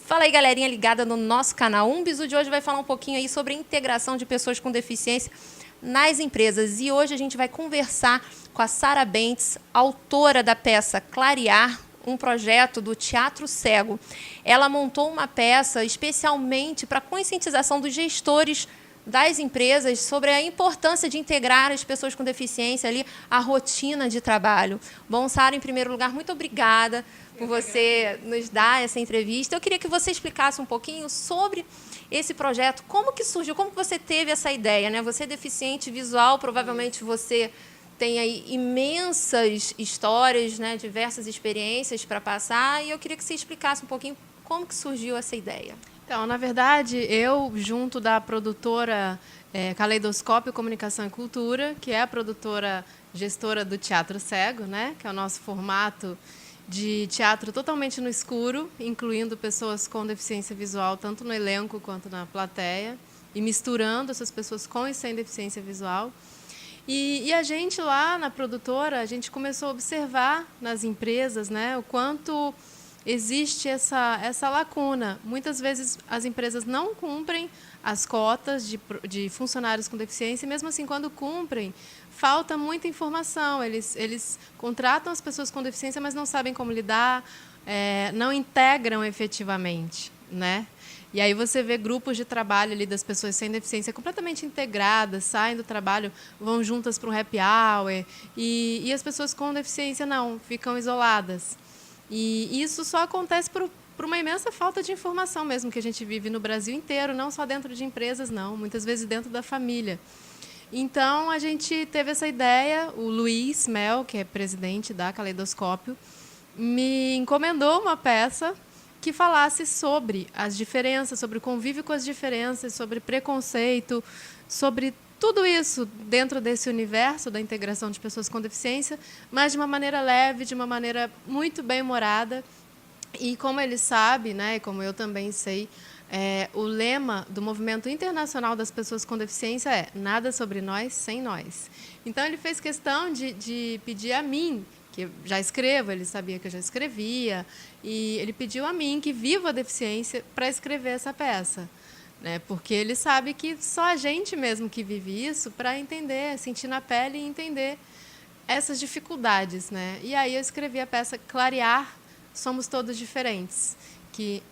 Fala aí, galerinha ligada no nosso canal. Um Bizu de hoje vai falar um pouquinho aí sobre a integração de pessoas com deficiência nas empresas. E hoje a gente vai conversar com a Sara Bentes, autora da peça Clarear, um projeto do Teatro Cego. Ela montou uma peça especialmente para a conscientização dos gestores das empresas sobre a importância de integrar as pessoas com deficiência ali à rotina de trabalho. Bom, Sara, em primeiro lugar, muito obrigada por você nos dar essa entrevista. Eu queria que você explicasse um pouquinho sobre esse projeto, como que surgiu, como que você teve essa ideia, né? Você é deficiente visual, provavelmente você tem aí imensas histórias, né, diversas experiências para passar, e eu queria que você explicasse um pouquinho como que surgiu essa ideia. Então, na verdade, eu, junto da produtora Caleidoscópio Comunicação e Cultura, que é a produtora gestora do Teatro Cego, né, que é o nosso formato de teatro totalmente no escuro, incluindo pessoas com deficiência visual, tanto no elenco quanto na plateia, e misturando essas pessoas com e sem deficiência visual. E a gente lá na produtora, a gente começou a observar nas empresas, né, o quanto existe essa lacuna. Muitas vezes as empresas não cumprem as cotas de funcionários com deficiência, e mesmo assim, quando cumprem, falta muita informação. Eles contratam as pessoas com deficiência, mas não sabem como lidar, não integram efetivamente, né? E aí você vê grupos de trabalho ali das pessoas sem deficiência completamente integradas, saem do trabalho, vão juntas para um happy hour, e as pessoas com deficiência não, ficam isoladas. E isso só acontece por uma imensa falta de informação mesmo que a gente vive no Brasil inteiro, não só dentro de empresas, não, muitas vezes dentro da família. Então, a gente teve essa ideia, o Luiz Mel, que é presidente da Caleidoscópio, me encomendou uma peça que falasse sobre as diferenças, sobre o convívio com as diferenças, sobre preconceito, sobre tudo isso dentro desse universo da integração de pessoas com deficiência, mas de uma maneira leve, de uma maneira muito bem-humorada. E como ele sabe, né, e como eu também sei, o lema do Movimento Internacional das Pessoas com Deficiência é nada sobre nós sem nós. Então, ele fez questão de pedir a mim, que eu já escrevo, ele sabia que eu já escrevia, e ele pediu a mim, que vivo a deficiência, para escrever essa peça. Né? Porque ele sabe que só a gente mesmo que vive isso para entender, sentir na pele e entender essas dificuldades. Né? E aí eu escrevi a peça Clarear, Somos Todos Diferentes. Que...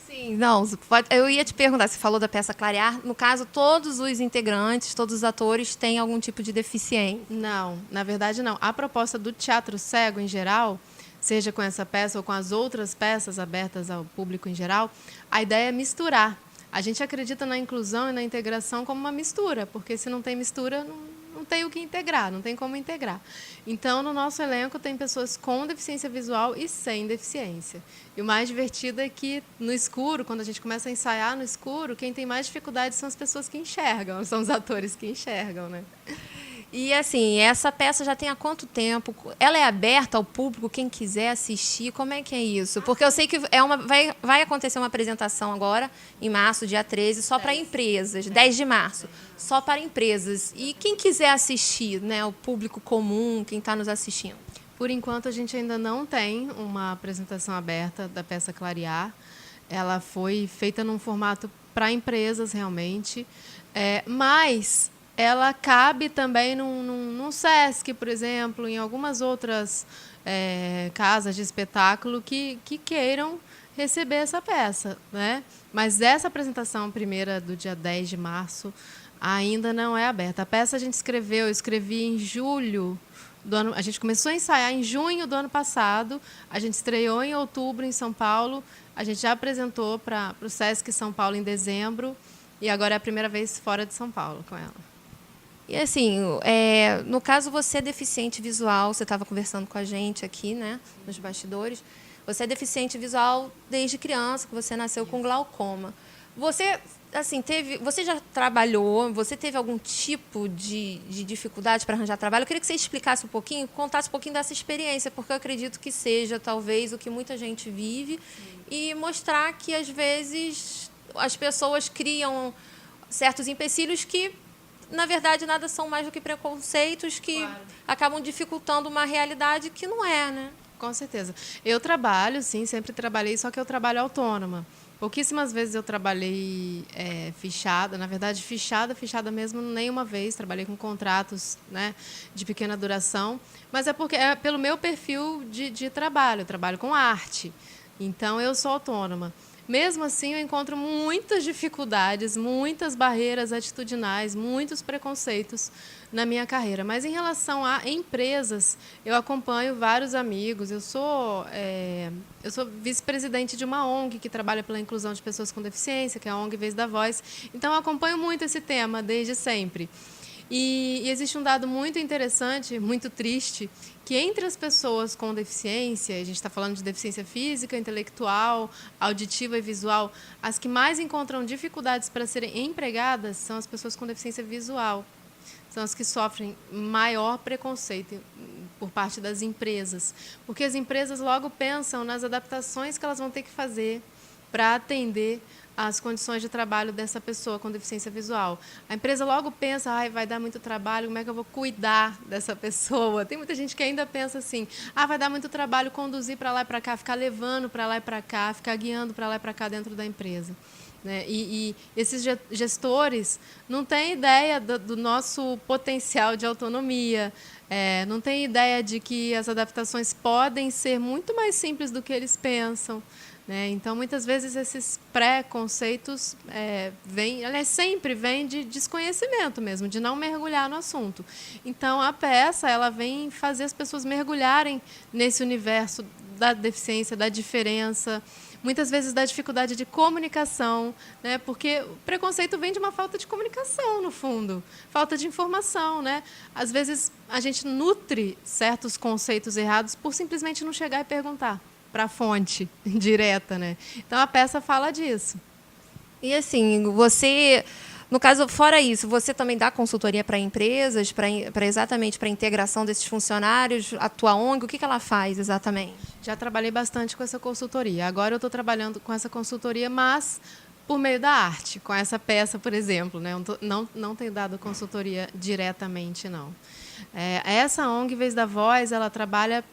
Sim, não, eu ia te perguntar, você falou da peça Clarear, no caso, todos os integrantes, todos os atores têm algum tipo de deficiência? Não, na verdade não. A proposta do Teatro Cego, em geral, seja com essa peça ou com as outras peças abertas ao público em geral, a ideia é misturar. A gente acredita na inclusão e na integração como uma mistura, porque se não tem mistura, não tem o que integrar, não tem como integrar. Então, no nosso elenco, tem pessoas com deficiência visual e sem deficiência. E o mais divertido é que, no escuro, quando a gente começa a ensaiar no escuro, quem tem mais dificuldade são as pessoas que enxergam, são os atores que enxergam, né? E, assim, essa peça já tem há quanto tempo? Ela é aberta ao público, quem quiser assistir? Como é que é isso? Porque eu sei que vai acontecer uma apresentação agora, em março, dia 13, só para empresas, 10 de março, só para empresas. E quem quiser assistir, né, o público comum, quem está nos assistindo? Por enquanto, a gente ainda não tem uma apresentação aberta da peça Clarear. Ela foi feita num formato para empresas, realmente, mas ela cabe também num SESC, por exemplo, em algumas outras casas de espetáculo que queiram receber essa peça. Né? Mas essa apresentação primeira do dia 10 de março ainda não é aberta. A peça eu escrevi em julho do ano. A gente começou a ensaiar em junho do ano passado, a gente estreou em outubro em São Paulo, a gente já apresentou para o SESC São Paulo em dezembro, e agora é a primeira vez fora de São Paulo com ela. E, assim, no caso, você é deficiente visual, você estava conversando com a gente aqui, né, nos bastidores. Você é deficiente visual desde criança, que você nasceu com glaucoma. Você, assim, você já trabalhou, você teve algum tipo de dificuldade para arranjar trabalho? Eu queria que você explicasse um pouquinho, contasse um pouquinho dessa experiência, porque eu acredito que seja, talvez, o que muita gente vive, e mostrar que, às vezes, as pessoas criam certos empecilhos que na verdade, nada são mais do que preconceitos que acabam dificultando uma realidade que não é, né? Com certeza. Eu trabalho, sim, sempre trabalhei, só que eu trabalho autônoma. Pouquíssimas vezes eu trabalhei fichada, na verdade, fichada mesmo nenhuma vez. Trabalhei com contratos, né, de pequena duração, mas é porque é pelo meu perfil de trabalho. Eu trabalho com arte, então eu sou autônoma. Mesmo assim, eu encontro muitas dificuldades, muitas barreiras atitudinais, muitos preconceitos na minha carreira. Mas, em relação a empresas, eu acompanho vários amigos. Eu sou vice-presidente de uma ONG que trabalha pela inclusão de pessoas com deficiência, que é a ONG Vez da Voz. Então, eu acompanho muito esse tema desde sempre. E existe um dado muito interessante, muito triste, que entre as pessoas com deficiência, a gente está falando de deficiência física, intelectual, auditiva e visual, as que mais encontram dificuldades para serem empregadas são as pessoas com deficiência visual. São as que sofrem maior preconceito por parte das empresas, porque as empresas logo pensam nas adaptações que elas vão ter que fazer para atender as condições de trabalho dessa pessoa com deficiência visual. A empresa logo pensa, vai dar muito trabalho, como é que eu vou cuidar dessa pessoa? Tem muita gente que ainda pensa assim, vai dar muito trabalho conduzir para lá e para cá, ficar levando para lá e para cá, ficar guiando para lá e para cá dentro da empresa. Né? E esses gestores não têm ideia do nosso potencial de autonomia, não têm ideia de que as adaptações podem ser muito mais simples do que eles pensam. Né? Então, muitas vezes, esses preconceitos sempre vêm de desconhecimento mesmo, de não mergulhar no assunto. Então, a peça ela vem fazer as pessoas mergulharem nesse universo da deficiência, da diferença, muitas vezes da dificuldade de comunicação, né? Porque o preconceito vem de uma falta de comunicação, no fundo, falta de informação. Né? Às vezes, a gente nutre certos conceitos errados por simplesmente não chegar e perguntar para a fonte direta, né? Então a peça fala disso. E assim, você, no caso, fora isso, você também dá consultoria para empresas, exatamente para a integração desses funcionários? A tua ONG, o que ela faz exatamente? Já trabalhei bastante com essa consultoria. Agora eu estou trabalhando com essa consultoria, mas por meio da arte, com essa peça, por exemplo. Né? Não tenho dado consultoria diretamente, não. Essa ONG Vez da Voz, ela trabalha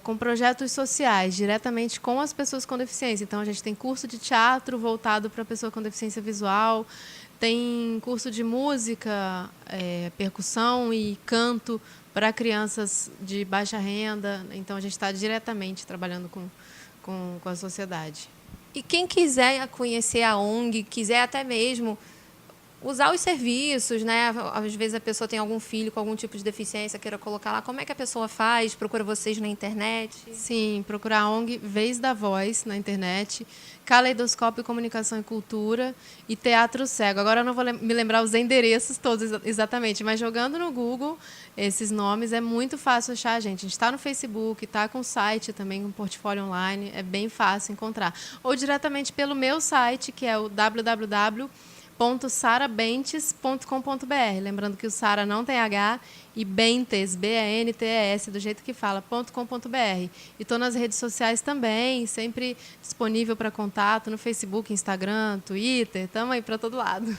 com projetos sociais, diretamente com as pessoas com deficiência. Então, a gente tem curso de teatro voltado para a pessoa com deficiência visual, tem curso de música, percussão e canto para crianças de baixa renda. Então, a gente está diretamente trabalhando com a sociedade. E quem quiser conhecer a ONG, quiser até mesmo usar os serviços, né? Às vezes a pessoa tem algum filho com algum tipo de deficiência, queira colocar lá. Como é que a pessoa faz? Procura vocês na internet? Sim, procurar a ONG Vez da Voz na internet, Caleidoscópio Comunicação e Cultura e Teatro Cego. Agora eu não vou me lembrar os endereços todos exatamente, mas jogando no Google esses nomes é muito fácil achar a gente. A gente está no Facebook, está com o site também, com portfólio online, é bem fácil encontrar. Ou diretamente pelo meu site, que é o www.sarabentes.com.br. Lembrando que o Sara não tem H e Bentes, B-A-N-T-E-S, do jeito que fala, .com.br. E estou nas redes sociais também, sempre disponível para contato, no Facebook, Instagram, Twitter, estamos aí para todo lado.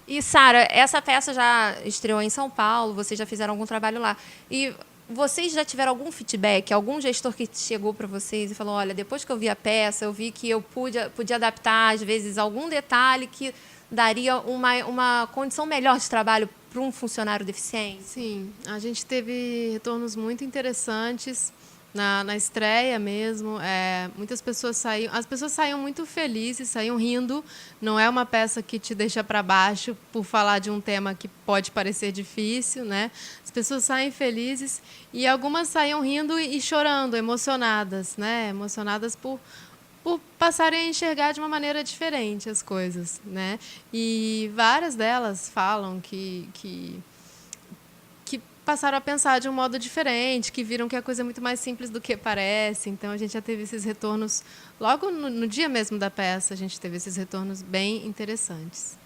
E, Sara, essa peça já estreou em São Paulo, vocês já fizeram algum trabalho lá. E vocês já tiveram algum feedback, algum gestor que chegou para vocês e falou, olha, depois que eu vi a peça, eu vi que eu podia adaptar, às vezes, algum detalhe que daria uma condição melhor de trabalho para um funcionário deficiente? Sim, a gente teve retornos muito interessantes na estreia mesmo. Muitas pessoas as pessoas saíam muito felizes, saíam rindo. Não é uma peça que te deixa para baixo por falar de um tema que pode parecer difícil, né? As pessoas saem felizes e algumas saíam rindo e chorando, emocionadas, né? Emocionadas por passarem a enxergar de uma maneira diferente as coisas, né? E várias delas falam que passaram a pensar de um modo diferente, que viram que a coisa é muito mais simples do que parece. Então, a gente já teve esses retornos, logo no dia mesmo da peça, a gente teve esses retornos bem interessantes.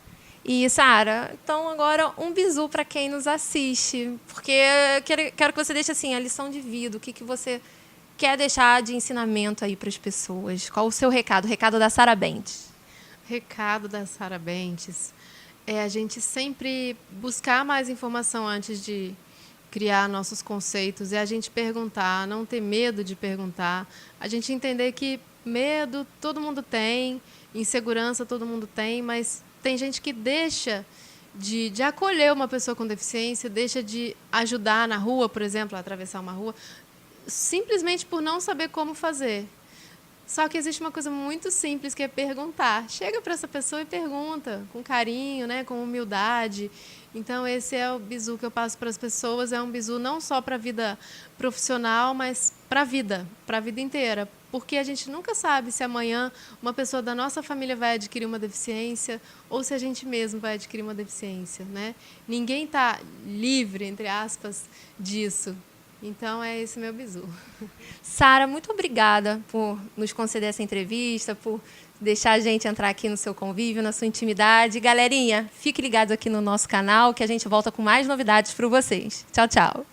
E, Sara, então agora um bizu para quem nos assiste, porque quero que você deixe assim, a lição de vida, o que você quer deixar de ensinamento aí para as pessoas? Qual o seu recado? O recado da Sara Bentes. Recado da Sara Bentes. É a gente sempre buscar mais informação antes de criar nossos conceitos, é a gente perguntar, não ter medo de perguntar, a gente entender que medo todo mundo tem, insegurança todo mundo tem, mas tem gente que deixa de acolher uma pessoa com deficiência, deixa de ajudar na rua, por exemplo, a atravessar uma rua, simplesmente por não saber como fazer. Só que existe uma coisa muito simples, que é perguntar. Chega para essa pessoa e pergunta, com carinho, né, com humildade. Então, esse é o bizu que eu passo para as pessoas. É um bizu não só para a vida profissional, mas para a vida inteira. Porque a gente nunca sabe se amanhã uma pessoa da nossa família vai adquirir uma deficiência ou se a gente mesmo vai adquirir uma deficiência, né? Ninguém está livre, entre aspas, disso. Então, é esse meu bizu. Sara, muito obrigada por nos conceder essa entrevista, por deixar a gente entrar aqui no seu convívio, na sua intimidade. Galerinha, fique ligados aqui no nosso canal, que a gente volta com mais novidades para vocês. Tchau, tchau.